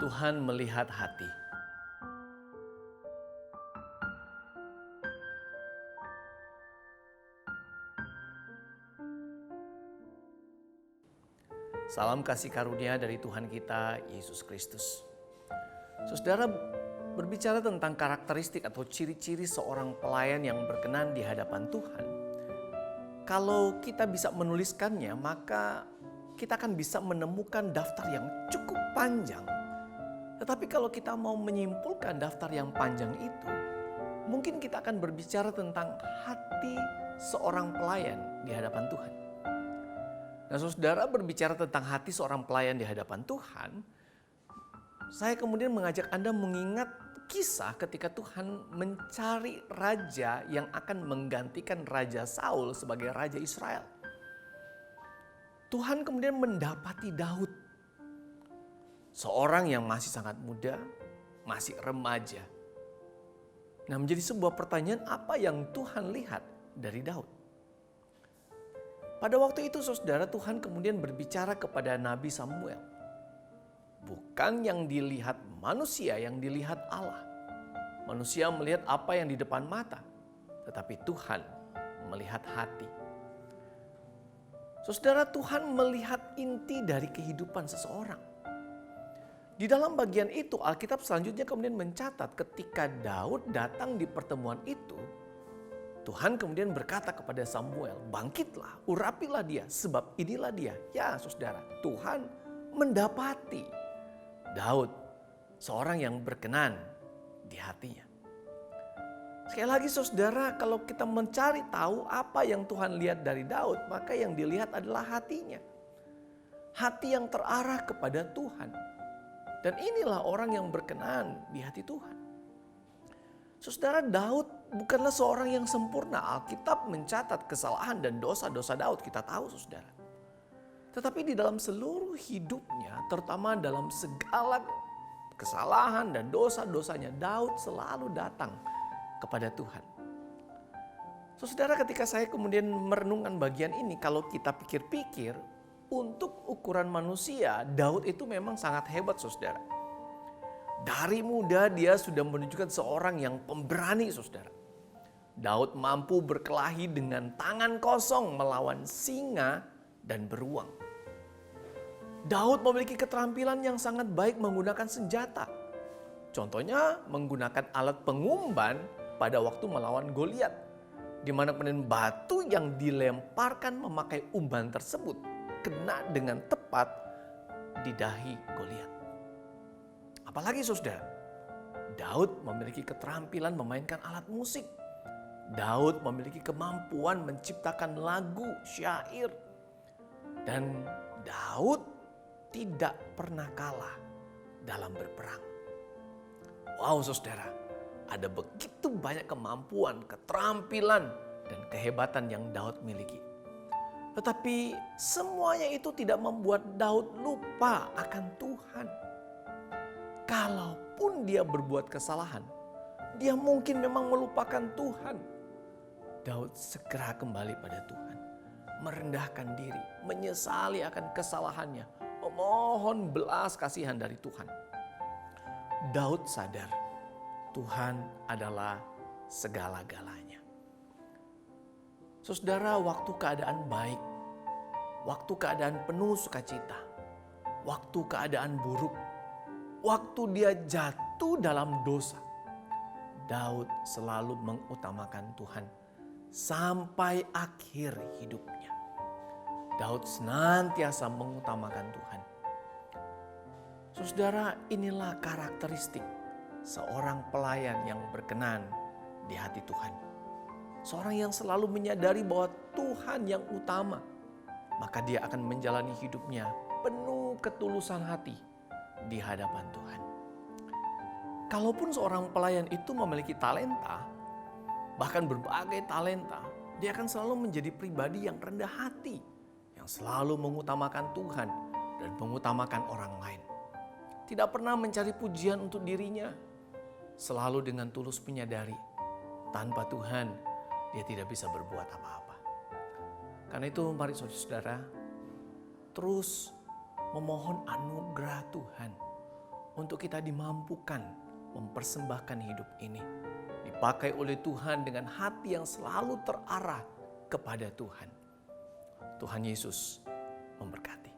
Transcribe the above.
Tuhan melihat hati. Salam kasih karunia dari Tuhan kita, Yesus Kristus. Saudara, berbicara tentang karakteristik atau ciri-ciri seorang pelayan yang berkenan di hadapan Tuhan. Kalau kita bisa menuliskannya, maka kita akan bisa menemukan daftar yang cukup panjang. Tetapi kalau kita mau menyimpulkan daftar yang panjang itu, mungkin kita akan berbicara tentang hati seorang pelayan di hadapan Tuhan. Nah, saudara, berbicara tentang hati seorang pelayan di hadapan Tuhan, saya kemudian mengajak Anda mengingat kisah ketika Tuhan mencari raja yang akan menggantikan Raja Saul sebagai Raja Israel. Tuhan kemudian mendapati Daud, seorang yang masih sangat muda, masih remaja. Nah, menjadi sebuah pertanyaan, apa yang Tuhan lihat dari Daud? Pada waktu itu, saudara, Tuhan kemudian berbicara kepada Nabi Samuel. Bukan yang dilihat manusia, yang dilihat Allah. Manusia melihat apa yang di depan mata, tetapi Tuhan melihat hati. Saudara, Tuhan melihat inti dari kehidupan seseorang. Di dalam bagian itu, Alkitab selanjutnya kemudian mencatat ketika Daud datang di pertemuan itu, Tuhan kemudian berkata kepada Samuel, bangkitlah, urapilah dia, sebab inilah dia. Ya saudara, Tuhan mendapati Daud, seorang yang berkenan di hatinya. Sekali lagi saudara, kalau kita mencari tahu apa yang Tuhan lihat dari Daud, maka yang dilihat adalah hatinya. Hati yang terarah kepada Tuhan. Dan inilah orang yang berkenan di hati Tuhan. Saudara, Daud bukanlah seorang yang sempurna. Alkitab mencatat kesalahan dan dosa-dosa Daud, kita tahu saudara. Tetapi di dalam seluruh hidupnya, terutama dalam segala kesalahan dan dosa-dosanya, Daud selalu datang kepada Tuhan. Saudara, ketika saya kemudian merenungkan bagian ini, kalau kita pikir-pikir, untuk ukuran manusia, Daud itu memang sangat hebat saudara. Dari muda dia sudah menunjukkan seorang yang pemberani saudara. Daud mampu berkelahi dengan tangan kosong melawan singa dan beruang. Daud memiliki keterampilan yang sangat baik menggunakan senjata. Contohnya menggunakan alat pengumban pada waktu melawan Goliat, di mana kemudian batu yang dilemparkan memakai umban tersebut kena dengan tepat di dahi Goliat. Apalagi saudara, Daud memiliki keterampilan memainkan alat musik. Daud memiliki kemampuan menciptakan lagu, syair. Dan Daud tidak pernah kalah dalam berperang. Wow saudara, ada begitu banyak kemampuan, keterampilan, dan kehebatan yang Daud miliki. Tetapi semuanya itu tidak membuat Daud lupa akan Tuhan. Kalaupun dia berbuat kesalahan, dia mungkin memang melupakan Tuhan. Daud segera kembali pada Tuhan, merendahkan diri, menyesali akan kesalahannya, memohon belas kasihan dari Tuhan. Daud sadar Tuhan adalah segala-galanya. Saudara, waktu keadaan baik, waktu keadaan penuh sukacita, waktu keadaan buruk, waktu dia jatuh dalam dosa, Daud selalu mengutamakan Tuhan sampai akhir hidupnya. Daud senantiasa mengutamakan Tuhan. Saudara, inilah karakteristik seorang pelayan yang berkenan di hati Tuhan. Seorang yang selalu menyadari bahwa Tuhan yang utama, maka dia akan menjalani hidupnya penuh ketulusan hati di hadapan Tuhan. Kalaupun seorang pelayan itu memiliki talenta, bahkan berbagai talenta, dia akan selalu menjadi pribadi yang rendah hati, yang selalu mengutamakan Tuhan dan mengutamakan orang lain. Tidak pernah mencari pujian untuk dirinya, selalu dengan tulus menyadari, tanpa Tuhan dia tidak bisa berbuat apa-apa. Karena itu mari saudara, terus memohon anugerah Tuhan untuk kita dimampukan mempersembahkan hidup ini, dipakai oleh Tuhan dengan hati yang selalu terarah kepada Tuhan. Tuhan Yesus memberkati.